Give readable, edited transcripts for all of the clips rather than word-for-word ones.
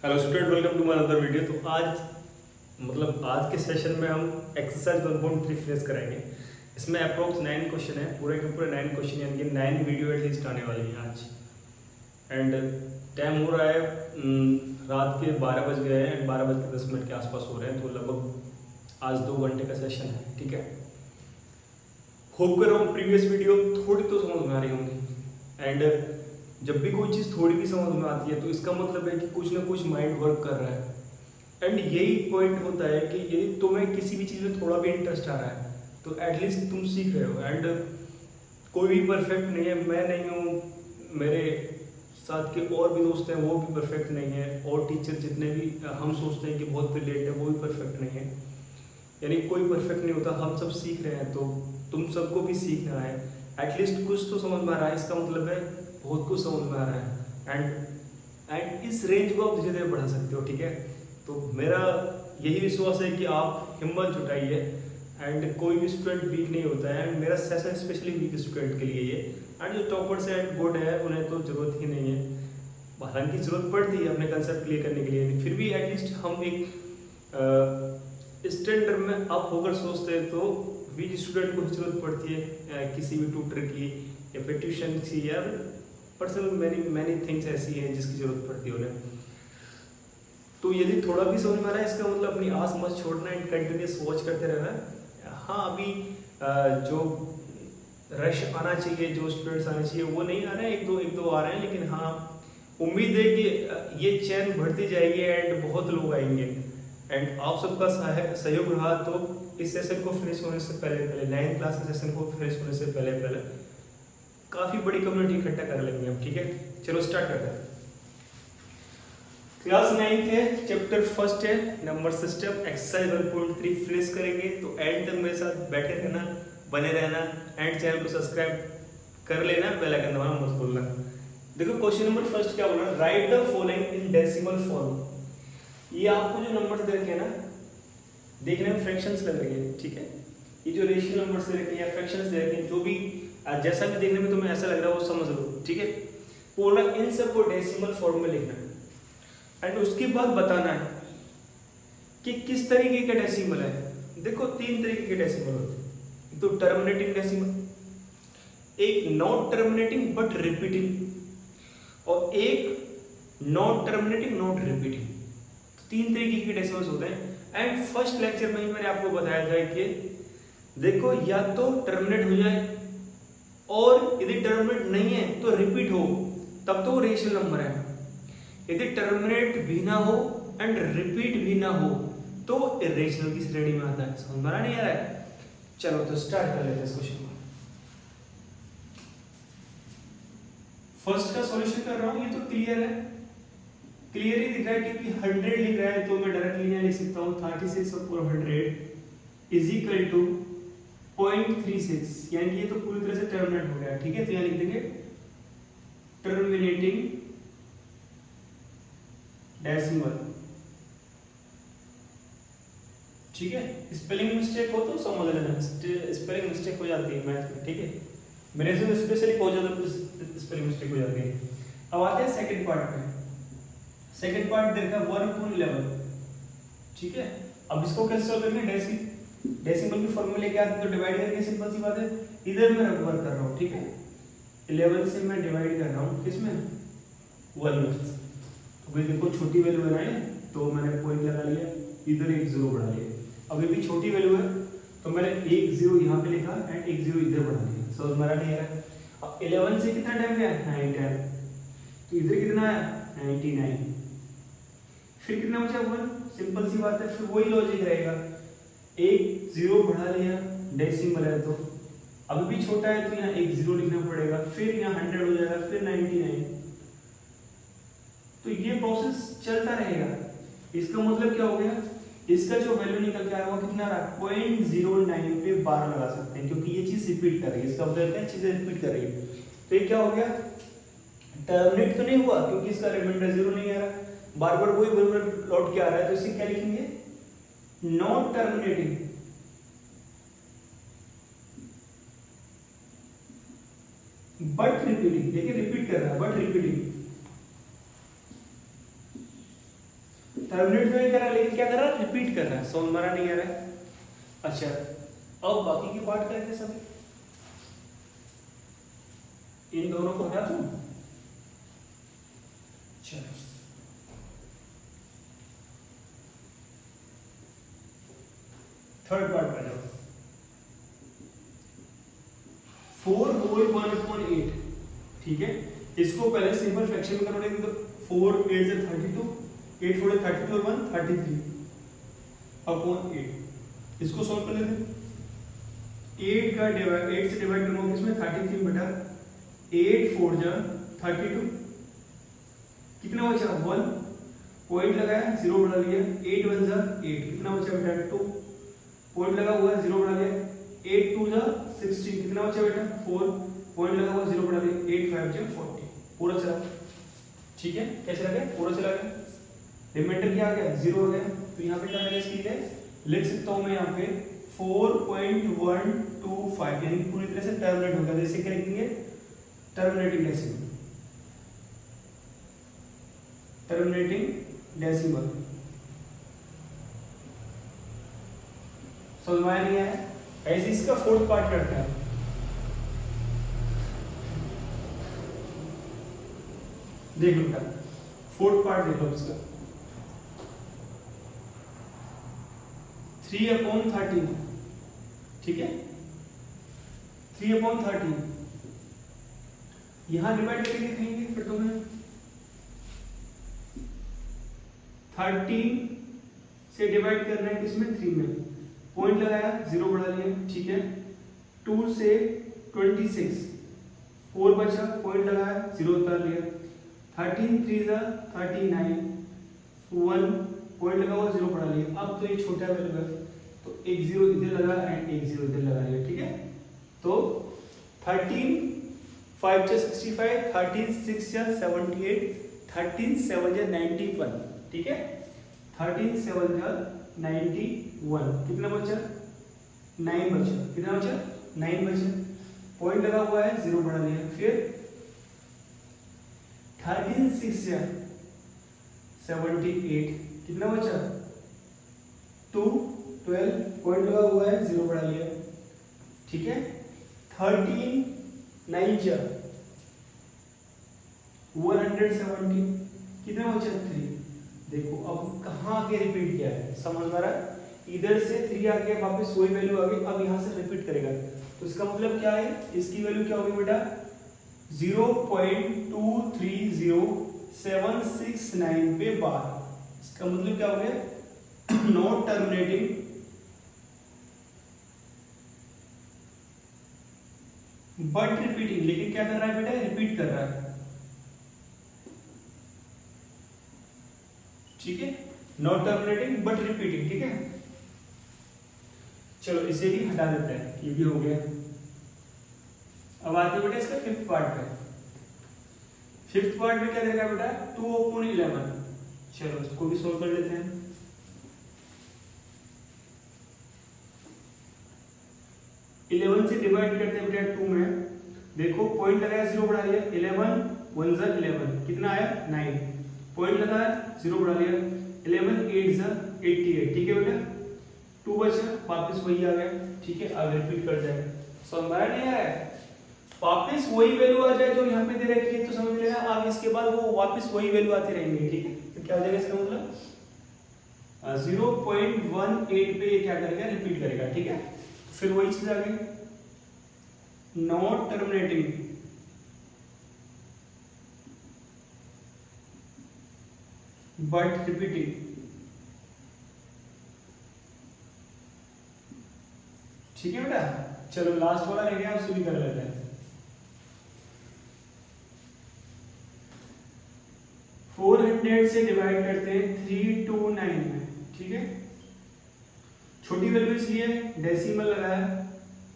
Hello student, welcome to my another video. तो आज के सेशन में हम एक्सरसाइज 1.3 फिनिश करेंगे। इसमें अप्रोक्स 9 क्वेश्चन है, पूरे के पूरे 9 क्वेश्चन, यानी कि 9 वीडियो एटलीस्ट आने वाली हैं आज। एंड टाइम हो रहा है रात के 12 बज गए हैं एंड 12:10 के आसपास हो रहे हैं, तो लगभग आज 2 घंटे का सेशन है। ठीक है, होप कर रहा हूँ प्रीवियस वीडियो थोड़ी तो समझ में आ रही होंगी। एंड जब भी कोई चीज़ थोड़ी भी समझ में आती है तो इसका मतलब है कि कुछ ना कुछ माइंड वर्क कर रहा है। एंड यही पॉइंट होता है कि यदि तुम्हें किसी भी चीज़ में थोड़ा भी इंटरेस्ट आ रहा है तो एटलीस्ट तुम सीख रहे हो। एंड कोई भी परफेक्ट नहीं है, मैं नहीं हूँ, मेरे साथ के और भी दोस्त हैं वो भी परफेक्ट नहीं है, और टीचर जितने भी हम सोचते हैं कि बहुत ब्रिलियंट है वो भी परफेक्ट नहीं है। यानी कोई परफेक्ट नहीं होता, हम सब सीख रहे हैं। तो तुम सबको भी सीखना है, एटलीस्ट कुछ तो समझ में आ रहा है, इसका मतलब है बहुत कुछ समझ में आ रहा है। एंड इस रेंज को आप धीरे धीरे बढ़ा सकते हो। ठीक है, तो मेरा यही विश्वास है कि आप हिम्मत जुटाइए। एंड कोई भी स्टूडेंट वीक नहीं होता है, एंड मेरा सेशन स्पेशली वीक स्टूडेंट के लिए ये। एंड जो टॉपर्स एंड गुड है उन्हें तो ज़रूरत ही नहीं है, हालांकि ज़रूरत पड़ती है अपने कंसेप्ट क्लियर करने के लिए, फिर भी एटलीस्ट हम एक स्टैंडर्ड में अप होकर सोचते हैं तो वीक स्टूडेंट को जरूरत पड़ती है किसी भी ट्यूटर की या फिर ट्यूशन की, या पर्सनल मैनी थिंग्स ऐसी हैं जिसकी जरूरत पड़ती है उन्हें। तो यदि थोड़ा भी समझ में आ रहा है, इसका मतलब अपनी आस मत छोड़ना एंड कंटिन्यूस वॉच करते रहना। हाँ, अभी जो रश आना चाहिए, जो स्टूडेंट्स आने चाहिए वो नहीं आ रहे हैं, एक दो आ रहे हैं, लेकिन हाँ उम्मीद है कि ये चैन बढ़ती जाएगी एंड बहुत लोग आएंगे। एंड आप सबका सहयोग रहा तो इस सेशन को फिनिश होने से पहले 9th क्लास के सेशन को फिनिश होने से पहले काफ़ी बड़ी कम्युनिटी इकट्ठा कर लेंगे हम। ठीक है, चलो स्टार्ट करते हैं। क्लास 9th है, चैप्टर फर्स्ट है, नंबर सिस्टम, एक्सरसाइज 1.3 फिनिश करेंगे। तो एंड तक मेरे साथ बैठे रहना, बने रहना, एंड चैनल को सब्सक्राइब कर लेना, बेल आइकन दबाना मत भूलना। देखो क्वेश्चन नंबर फर्स्ट क्या बोला, right the following in decimal form. ये आपको जो नंबर दे रखे हैं ना, देखने में फ्रैक्शंस लग रही है। ठीक है, ये जो रेशियो नंबर्स दे रखे हैं या फ्रैक्शंस दे रखे हैं, जो भी जैसा भी देखने में तुम्हें ऐसा लग रहा है वो समझ लो। ठीक है, बोला इन सबको डेसिमल फॉर्म में लिखना है एंड उसके बाद बताना है कि किस तरीके का डेसिमल है। देखो 3 तरीके के डेसिमल होते हैं, एक तो टर्मिनेटिंग डेसिमल, एक नॉट टर्मिनेटिंग बट रिपीटिंग, और एक नॉट टर्मिनेटिंग नॉट रिपीटिंग। 3 तरीके के डेसिमल्स होते हैं। एंड फर्स्ट लेक्चर में ही मैंने आपको बताया था कि देखो या तो टर्मिनेट हो जाए, और यदि टर्मिनेट नहीं है तो रिपीट हो, तब तो वो रेशनल नंबर है। यदि टर्मिनेट भी ना हो एंड रिपीट भी ना हो तो इरेशनल की श्रेणी में आता है। समझ में नहीं आ रहा है? चलो तो स्टार्ट कर लेते हैं इस क्वेश्चन को। फर्स्ट का सॉल्यूशन कर रहा हूं, ये तो क्लियर है, क्लियर ही दिख रहा है क्योंकि 100 लिख रहा है, तो मैं डायरेक्टली यहां लिख सकता हूं 36/100 इज इक्वल टू 0.36, यानी कि ये तो पूरी तरह से टर्मिनेट हो गया। ठीक है, तो यहां लिख देंगे टर्मिनेटिंग डेसिमल। ठीक है, स्पेलिंग मिस्टेक हो तो समझ लेना, स्पेलिंग मिस्टेक हो जाती है मैथ में। ठीक है, मेरे से स्पेशली बहुत ज्यादा स्पेलिंग मिस्टेक हो जाती है। अब आते हैं सेकंड पार्ट में। सेकंड पार्ट देखा 1/11। ठीक है, अब इसको कैसे सॉल्व करेंगे, डेसिमल की फॉर्मूले क्या आते हैं, तो डिवाइड करके सिंपल सी बात है, इधर मैं वर्क कर रहा हूं। ठीक है, 11 से मैं डिवाइड कर रहा हूं किसमें, 1 में। तो भाई देखो छोटी वैल्यू बनाए तो मैंने पॉइंट लगा लिया, इधर एक 0 बढ़ा लिया। अभी भी छोटी वैल्यू है तो मैंने एक 0 यहाँ पे लिखा एंड एक 0 इधर बढ़ा दिया। समझ में आ रहा है? अब 11 से कितना टाइम गया, 9 टाइम, तो इधर कितना आया, 99। फिर कितना बचा, 1। सिंपल सी बात है, फिर वही लॉजिक रहेगा, एक 0 बढ़ा लिया, डेसिमल है तो अभी भी छोटा है तो यहाँ एक 0 लिखना पड़ेगा, फिर यहाँ 100 हो जाएगा, फिर 99। तो ये प्रोसेस चलता रहेगा। इसका मतलब क्या हो गया, इसका जो वैल्यू निकल के आया वो कितना रहा, 0.09 पे 12 लगा सकते हैं, क्योंकि ये चीज रिपीट कर रही है। इसका मतलब क्या, चीजें रिपीट कर रही है। तो ये क्या हो गया, टर्मिनेट तो नहीं हुआ क्योंकि इसका रिमाइंडर 0 नहीं आ रहा, बार बार वही वैल्यू लौट के आ रहा है, तो इसे क्या लिखेंगे, नॉट टर्मिनेटिंग बट रिपीटिंग। देखिए रिपीट कर रहा है बट रिपीटिंग। टर्मिनेट तो नहीं कर रहा है, लेकिन क्या कर रहा है, रिपीट कर रहा है। समझ में नहीं आ रहा है। अच्छा, अब बाकी की पार्ट करते सभी, इन दोनों को हटा दूं। चलो थर्ड पार्ट पर जाओ। 4 होल 1/8, ठीक है। इसको पहले सिंपल फ्रैक्शन में करना है, तो 4 8 से 32, 8 4 32 और 1 33 अपॉन 8। इसको सॉल्व कर लेते हैं। 8 का डिवाइड 8 से डिवाइड करूंगा इसमें 33 बटा 8 4 जा 32, कितना बचा 1, पॉइंट लगाया 0 बढ़ा लिया, 8 1 जा 8, कितना बचा बेटा 2, पॉइंट लगा हुआ है 0 बढ़ा लिया, 8 2 जा 16, कितना बचा बेटा 4, पॉइंट लगा हुआ 0 बढ़ा लिया, 8 5 जा 40, पूरा चला। ठीक है, कैसे लगा, पूरा चला गया। रिमाइंडर क्या आ गया 0 हो गया। तो यहाँ पे क्या मैंने इसकी है लिख सकता हूँ मैं यहाँ पे 4.125, यानी पूरी तरह से टर्मिनेट होगा। जैसे क्या लिखेंगे, टर्मिनेटिंग डेसिमल, टर्मिनेटिंग डेसिमल। समझ में नहीं आया? ऐसे इसका फोर्थ पार्ट करता है। देख लो बेटा, फोर्थ पार्ट देख लो इसका, 3/13, ठीक है, 3/13 यहां डिवाइड करके लिखेंगे। फिर तुम्हें 13 से डिवाइड करना है किसमें, 3 में, पॉइंट लगाया 0 बढ़ा लिया, ठीक है। 2 से 26, 4 बचा, पॉइंट लगाया 0 उतार लिया, 13 3 जा 39, 1 पॉइंट लगा हुआ 0 बढ़ा लिया। अब तो ये छोटा वैल्यू है, तो एक 0 इधर लगा एंड एक 0 इधर लगा लिया, ठीक है। तो 13 5 जा 65, 13 6 जा 78, 13 7 जा 91, ठीक है। 13 7 जा 91, कितना बचा 9 बचा, कितना बचा 9 बचा, पॉइंट लगा हुआ है 0 बढ़ा लिया। फिर 13 6 जा 78, कितना बचा 2 12, पॉइंट लगा हुआ है 0 बढ़ा लिया, ठीक है। 13 9 जा 170, कितना बचा 3। देखो अब कहाँ आके रिपीट किया है, समझ में आ रहा है। इधर से 3 आ गया, वापस वही वैल्यू आ गई, अब यहाँ से रिपीट करेगा। तो इसका मतलब क्या है, इसकी वैल्यू क्या होगी बेटा 0.230769 पे बार। इसका मतलब क्या हो गया, नॉट टर्मिनेटिंग बट रिपीटिंग। लेकिन क्या कर रहा है बेटा, रिपीट कर रहा है, ठीक है। नॉट टर्मिनेटिंग बट रिपीटिंग, ठीक है। चलो इसे भी हटा देते हैं, ये भी हो गया। अब आते हैं बेटा इसका फिफ्थ पार्ट पे। फिफ्थ पार्ट में क्या देगा बेटा 2/11। चलो इसको भी सोल्व कर लेते हैं। इलेवन से डिवाइड करते हैं बेटा 2 में, देखो पॉइंट लगाया 0 बढ़ा लिया, 11 1 जा 11, कितना आया 9, पॉइंट लगाया 0 बढ़ा लिया, 11 8 जा 88, ठीक है बेटा। 2 बचा, वापस वही आ गया, ठीक है। अब रिपीट कर जाएगा, समझ में नहीं आ रहा है, वापस वही वैल्यू आ जाए जो यहाँ पे दे रखी है, तो समझ लेना अब इसके बाद वो वापस वही वैल्यू आती रहेंगी, ठीक है। तो क्या हो जाएगा इसका मतलब 0.18 पे ये क्या करेगा, रिपीट करेगा, ठीक है। फिर वही चीज आ गई, नॉट टर्मिनेटिंग बट रिपीटिंग, ठीक है बेटा। चलो लास्ट वाला रह गया, उसे भी कर लेते हैं। 400 से डिवाइड करते हैं 329 में, ठीक है। छोटी वैल्यू इसलिए डेसिमल लगाया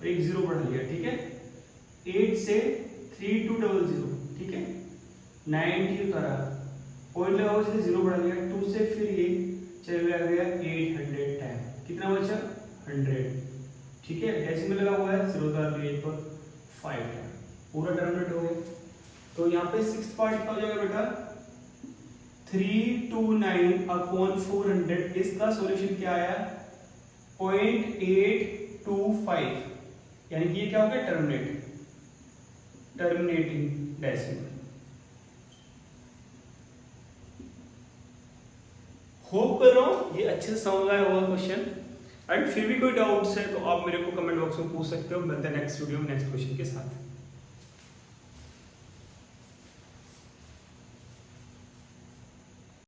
और एक 0 बढ़ा लिया, ठीक है। 8 से 3200, ठीक है। 90 उतारा, पॉइंट लगा हुआ 0 बढ़ा लिया, 2 से फिर ये चला गया 800 टाइम, कितना बचा 100, ठीक है। डेसिमल लगा हुआ है 0 उतार लिया, 8 पर 5 टाइम, पूरा टर्मिनेट हो गया। तो यहाँ पे सिक्स्थ पार्ट क्या हो जाएगा बेटा 329/400, इसका सॉल्यूशन क्या आया 0.825, यानी कि ये क्या हो गया टर्मिनेटिंग डेसिमल। होप कर रहा हूं ये अच्छे से समझ आया होगा क्वेश्चन। एंड फिर भी कोई डाउट्स है तो आप मेरे को कमेंट बॉक्स में पूछ सकते हो। मिलते हैं नेक्स्ट वीडियो में नेक्स्ट क्वेश्चन के साथ।